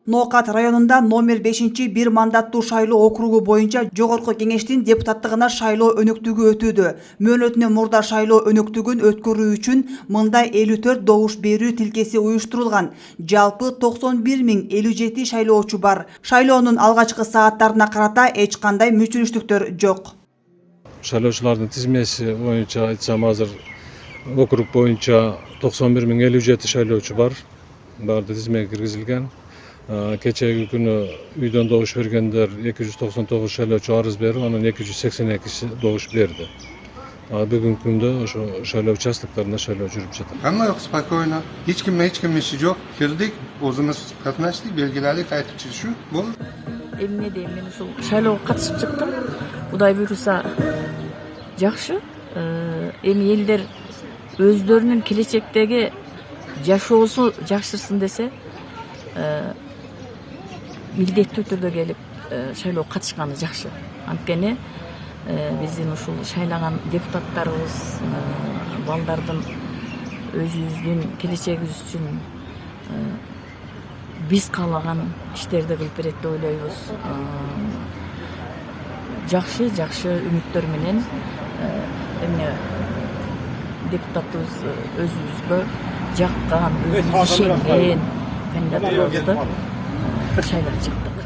Ноокат районунда номер 5 бир мандаттуу шайлоо округу боюнча жогорку кеңештин депутаттыгына шайлоо өнөктүгү өтүүдө. Мөөнөтүнөн мурда шайлоо өнөктүгүн өткөрүү үчүн мында 54 добуш берүү тилкеси уюштурулган. Жалпы 91.057 шайлоочу бар. Шайлоонун алгачкы сааттарына карата эч кандай мүчүрүштүктөр жок. Шайлоочулардын тизмеси боюнча айтсам, азыр округ боюнча 91.057 шайлоочу бар. Баарды тизмеге киргизилген. Кечеги күнү үйдөн добуш бергендер 299 шайлоочу арыз берип, анан 282 добуш берди. Бүгүнкү күндө ошо шайлоо участоктарында шайлоо жүрүп жатат. Hamma yoq spokойно. Hech kim ishi yo'q. Kirdik, o'zimiz qatnashdik, belgiladik, aytib shu bo'ldi. Эмне дейм, мен ушул шайлоого катышып чыктым. Кудай буйруса жакшы. Эми элдер өздөрүнүн келечектеги жашоосу жакшырсын десе, милдеттүү түрдө келип шайлоого катышканы жакшы. Анткени биздин ушул шайлаган депутаттарыбыз балдардын өзүбүздүн келечегибиз үчүн биз каалаган иштерди кылып берет деп ойлойбуз. Жакшы үмүттөр менен эмне депутатыбыз өзүбүзгө жаккан, ишенген кандидатыбызды шайлап чыктык.